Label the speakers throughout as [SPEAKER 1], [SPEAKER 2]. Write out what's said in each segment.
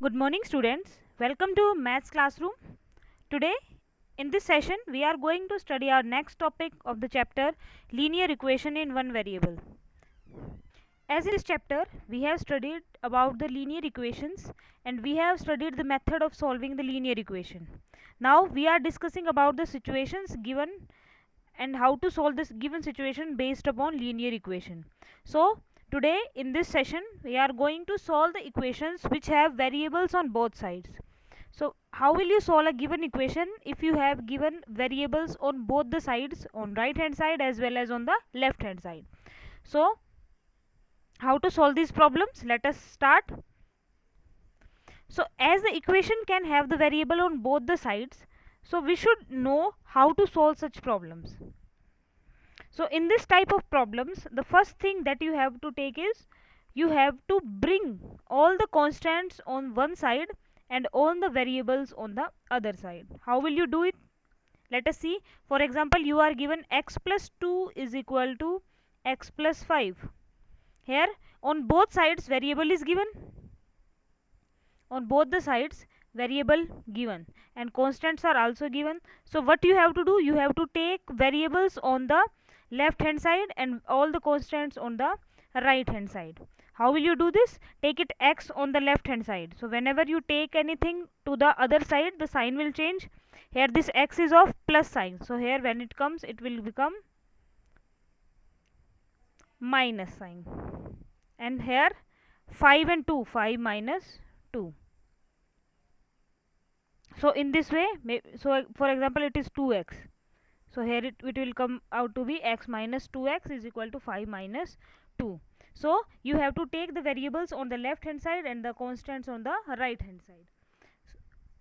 [SPEAKER 1] Good morning students. Welcome to Maths Classroom. Today in this session we are going to study our next topic of the chapter linear equation in one variable. As in this chapter we have studied about the linear equations and we have studied the method of solving the linear equation. Now we are discussing about the situations given and how to solve this given situation based upon linear equation. So today in this session we are going to solve the equations which have variables on both sides. So how will you solve a given equation if you have given variables on both the sides, on right hand side as well as on the left hand side? So how to solve these problems? Let us start. So as the equation can have the variable on both the sides, so we should know how to solve such problems. So in this type of problems, the first thing that you have to take is you have to bring all the constants on one side and all the variables on the other side. How will you do it? Let us see. For example, you are given x plus 2 is equal to x plus 5. Here on both sides variable is given. On both the sides variable given and constants are also given. So what you have to do, you have to take variables on the left hand side and all the constants on the right hand side. How will you do this? Take it x on the left hand side. So whenever you take anything to the other side, the sign will change. Here this x is of plus sign, so here when it comes it will become minus sign. And here 5 and 2, 5 minus 2. So in this way, so for example it is 2x, so here it will come out to be x minus 2x is equal to 5 minus 2. So you have to take the variables on the left hand side and the constants on the right hand side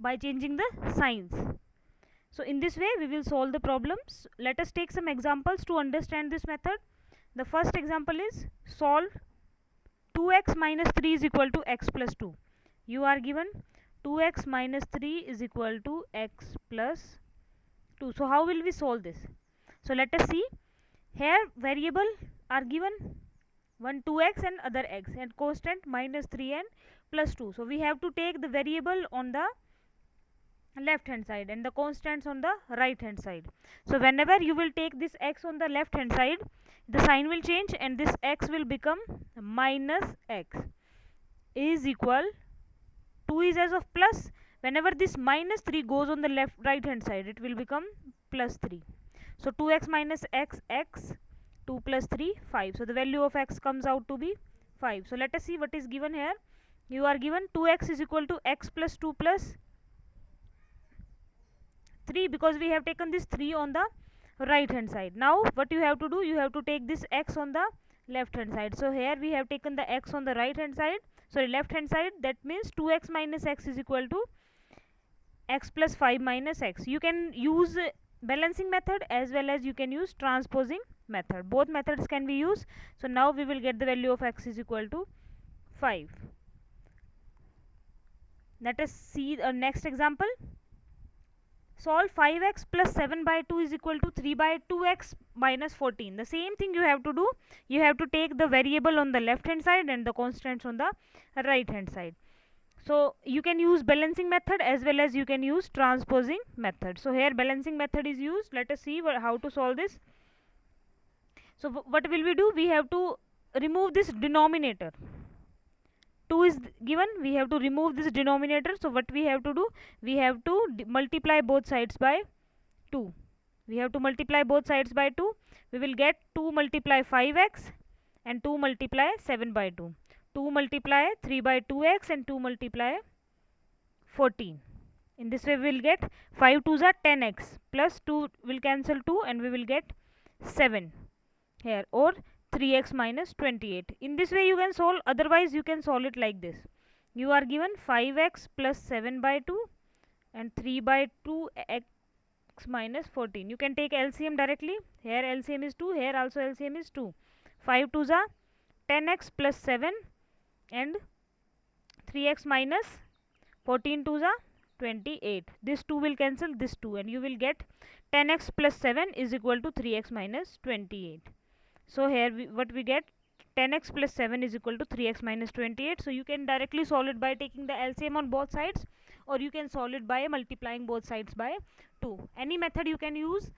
[SPEAKER 1] by changing the signs. So in this way we will solve the problems. Let us take some examples to understand this method. The first example is solve 2x minus 3 is equal to x plus 2. You are given 2x minus 3 is equal to x plus 2. So how will we solve this? So let us see. Here variable are given, one 2x and other x, and constant minus 3 and plus 2. So we have to take the variable on the left hand side and the constants on the right hand side. So whenever you will take this x on the left hand side, the sign will change and this x will become minus x is equal, 2 is as of plus, whenever this minus 3 goes on the left right hand side it will become plus 3. So 2x minus x, x, 2 plus 3, 5. So the value of x comes out to be 5. So let us see what is given here. You are given 2x is equal to x plus 2 plus 3, because we have taken this 3 on the right hand side. Now what you have to do, you have to take this x on the left hand side. So here we have taken the x on the right hand side, sorry left hand side, that means 2x minus x is equal to x plus 5 minus x. You can use balancing method as well as you can use transposing method. Both methods can be used. So now we will get the value of x is equal to 5. Let us see the next example. Solve 5x plus 7 by 2 is equal to 3 by 2x minus 14. The same thing you have to do. You have to take the variable on the left hand side and the constants on the right hand side. So you can use balancing method as well as you can use transposing method. So here balancing method is used. Let us see how to solve this. So what will we do? We have to remove this denominator. 2 is given, we have to remove this denominator. So what we have to do, we have to multiply both sides by 2. We have to multiply both sides by 2. We will get 2 multiply 5x and 2 multiply 7 by 2. 2 multiply 3 by 2x and 2 multiply 14. In this way we will get 5 2s are 10x plus 2 will cancel 2 and we will get 7 here, or 3x minus 28. In this way you can solve, otherwise you can solve it like this. You are given 5x plus 7 by 2 and 3 by 2 x minus 14. You can take LCM directly. Here LCM is 2, here also LCM is 2. 5 2s are 10x plus 7 and 3x minus 14 2s are 28. This 2 will cancel this 2 and you will get 10x plus 7 is equal to 3x minus 28. So here what we get, 10x plus 7 is equal to 3x minus 28. So you can directly solve it by taking the LCM on both sides, or you can solve it by multiplying both sides by 2. Any method you can use.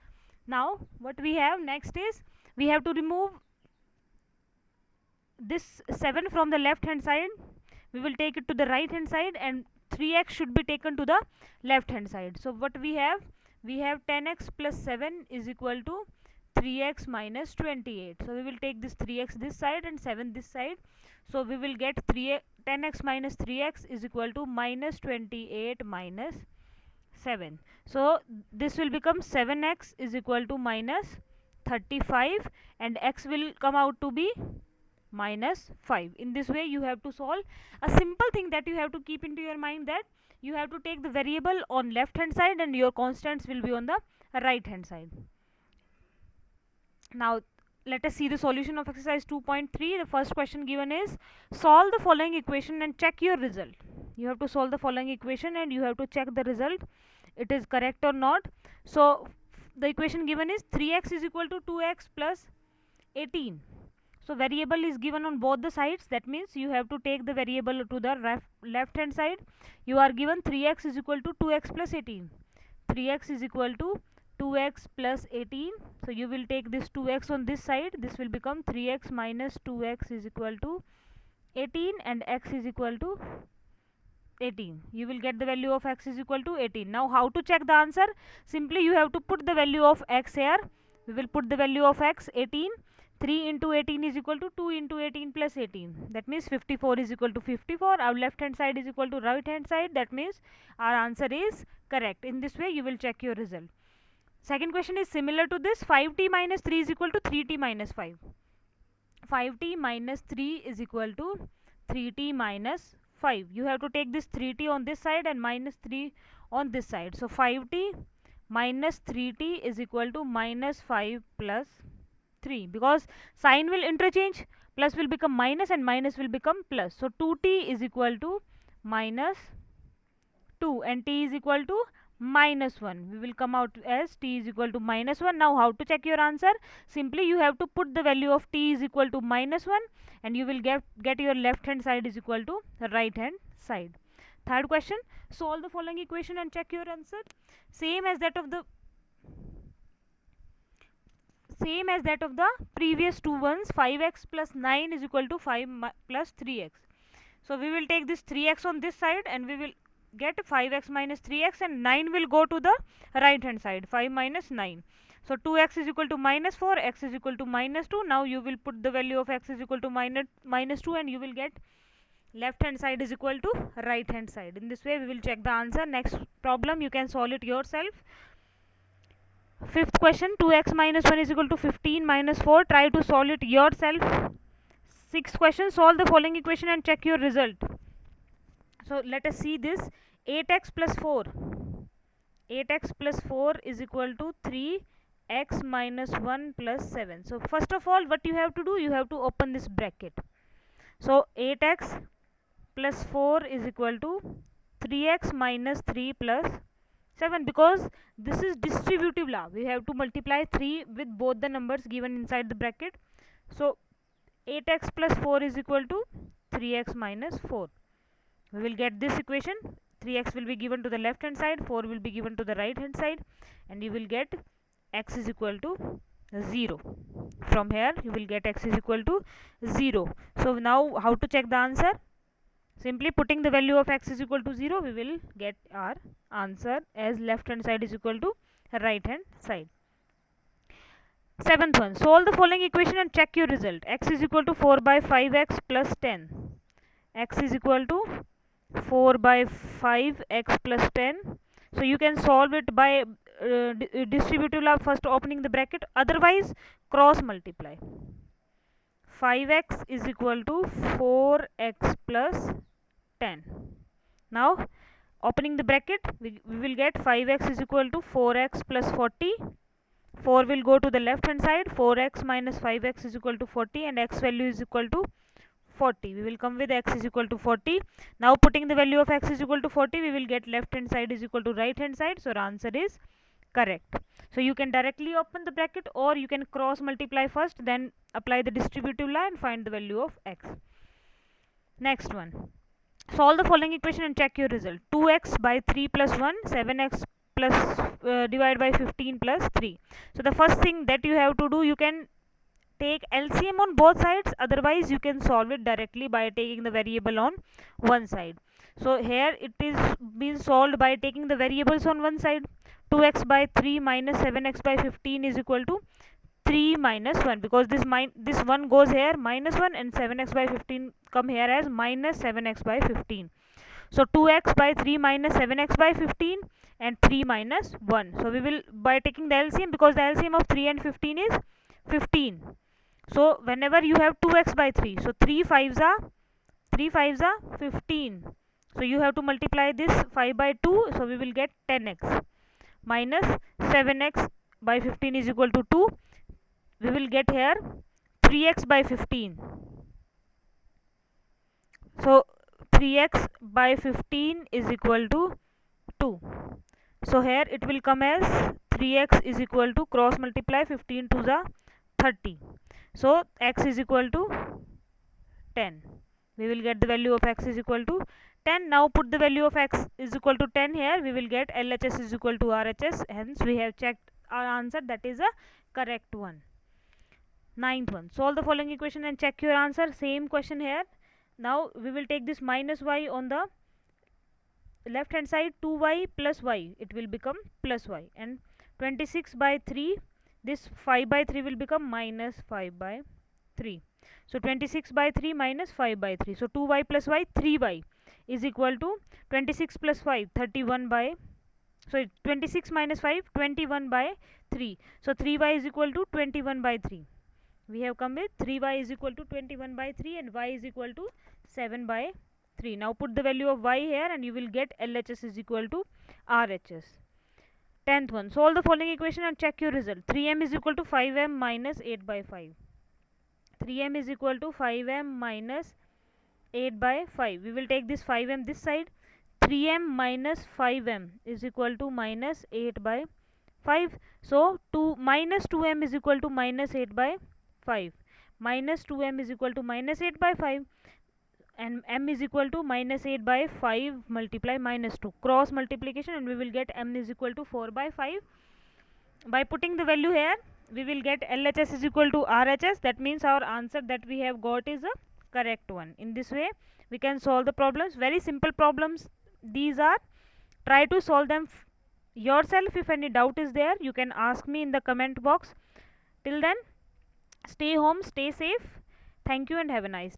[SPEAKER 1] Now what we have next is, we have to remove this 7 from the left hand side. We will take it to the right hand side, and 3x should be taken to the left hand side. So what we have 10x plus 7 is equal to 3x minus 28. So we will take this 3x this side and 7 this side. So we will get 10x minus 3x is equal to minus 28 minus 7. So this will become 7x is equal to minus 35, and x will come out to be minus 5. In this way you have to solve. A simple thing that you have to keep into your mind, that you have to take the variable on left hand side and your constants will be on the right hand side. Now let us see the solution of exercise 2.3. The first question given is, solve the following equation and check your result. You have to solve the following equation and you have to check the result, it is correct or not. So the equation given is 3x is equal to 2x plus 18. So variable is given on both the sides, that means you have to take the variable to the left hand side. You are given 3x is equal to 2x plus 18. 3x is equal to 2x plus 18. So you will take this 2x on this side, this will become 3x minus 2x is equal to 18, and x is equal to 18. You will get the value of x is equal to 18. Now how to check the answer? Simply you have to put the value of x here. We will put the value of x 18. 3 into 18 is equal to 2 into 18 plus 18. That means 54 is equal to 54. Our left hand side is equal to right hand side. That means our answer is correct. In this way you will check your result. Second question is similar to this. 5t minus 3 is equal to 3t minus 5. 5t minus 3 is equal to 3t minus 5. You have to take this 3t on this side and minus 3 on this side. So 5t minus 3t is equal to minus 5 plus 3, because sign will interchange, plus will become minus and minus will become plus. So 2t is equal to minus 2 and t is equal to minus 1. We will come out as t is equal to minus 1. Now how to check your answer? Simply you have to put the value of t is equal to minus 1 and you will get your left hand side is equal to right hand side. Third question, solve the following equation and check your answer. Same as that of the previous two ones. 5x plus 9 is equal to 5 plus 3x. So we will take this 3x on this side and we will get 5x minus 3x, and 9 will go to the right hand side. 5 minus 9. So 2x is equal to minus 4, x is equal to minus 2. Now you will put the value of x is equal to minus 2 and you will get left hand side is equal to right hand side. In this way we will check the answer. Next problem you can solve it yourself. Fifth question, 2x minus 1 is equal to 15 minus 4. Try to solve it yourself. Sixth question, solve the following equation and check your result. So let us see this. 8x plus 4. 8x plus 4 is equal to 3x minus 1 plus 7. So first of all what you have to do, you have to open this bracket. So 8x plus 4 is equal to 3x minus 3 plus 7, because this is distributive law. We have to multiply 3 with both the numbers given inside the bracket. So 8x plus 4 is equal to 3x minus 4. We will get this equation. 3x will be given to the left hand side, 4 will be given to the right hand side, and you will get x is equal to 0. From here you will get x is equal to 0. So now how to check the answer? Simply putting the value of x is equal to 0, we will get our answer as left hand side is equal to right hand side. Seventh one, solve the following equation and check your result. X is equal to 4 by 5x plus 10. X is equal to 4 by 5x plus 10. So you can solve it by distributive law, first opening the bracket, otherwise cross multiply. 5x is equal to 4x plus 10. Now opening the bracket, we will get 5x is equal to 4x plus 40. 4 will go to the left hand side. 4x minus 5x is equal to 40, and x value is equal to 40. We will come with x is equal to 40. Now putting the value of x is equal to 40, we will get left hand side is equal to right hand side. So our answer is correct. So you can directly open the bracket, or you can cross multiply first, then apply the distributive law and find the value of x. Next one, solve the following equation and check your result. 2x by 3 plus 1, 7x plus divided by 15 plus 3. So the first thing that you have to do, you can take LCM on both sides, otherwise you can solve it directly by taking the variable on one side. So here it is being solved by taking the variables on one side. 2x by 3 minus 7x by 15 is equal to 3 minus 1, because this 1 goes here minus 1, and 7x by 15 come here as minus 7x by 15. So 2x by 3 minus 7x by 15 and 3 minus 1. So we will, by taking the LCM, because the LCM of 3 and 15 is 15. So whenever you have 2x by 3, so 3 5s are 15. So you have to multiply this 5 by 2, so we will get 10x minus 7x by 15 is equal to 2. We will get here 3x by 15. So 3x by 15 is equal to 2. So here it will come as 3x is equal to, cross multiply, 15 to the 30. So x is equal to 10. We will get the value of x is equal to 10. Now put the value of x is equal to 10 here. We will get LHS is equal to RHS. Hence we have checked our answer, that is a correct one. Ninth one, solve the following equation and check your answer. Same question here. Now we will take this minus y on the left hand side, 2y plus y, it will become plus y, and 26 by 3, this 5 by 3 will become minus 5 by 3. So 26 by 3 minus 5 by 3. So 2y plus y, 3y is equal to 26 plus 5, 31 by, so 26 minus 5, 21 by 3. So 3y is equal to 21 by 3. We have come with 3y is equal to 21 by 3 and y is equal to 7 by 3. Now put the value of y here and you will get LHS is equal to RHS. 10th one, solve the following equation and check your result. 3m is equal to 5m minus 8 by 5. 3m is equal to 5m minus 8 by 5. We will take this 5m this side. 3m minus 5m is equal to minus 8 by 5. So 2m is equal to minus 8 by 5. Minus 2m is equal to minus 8 by 5. And m is equal to minus 8 by 5 multiply minus 2. Cross multiplication and we will get m is equal to 4 by 5. By putting the value here, we will get LHS is equal to RHS. That means our answer that we have got is a correct one. In this way, we can solve the problems. Very simple problems these are. Try to solve them yourself. If any doubt is there, you can ask me in the comment box. Till then, stay home, stay safe. Thank you and have a nice day.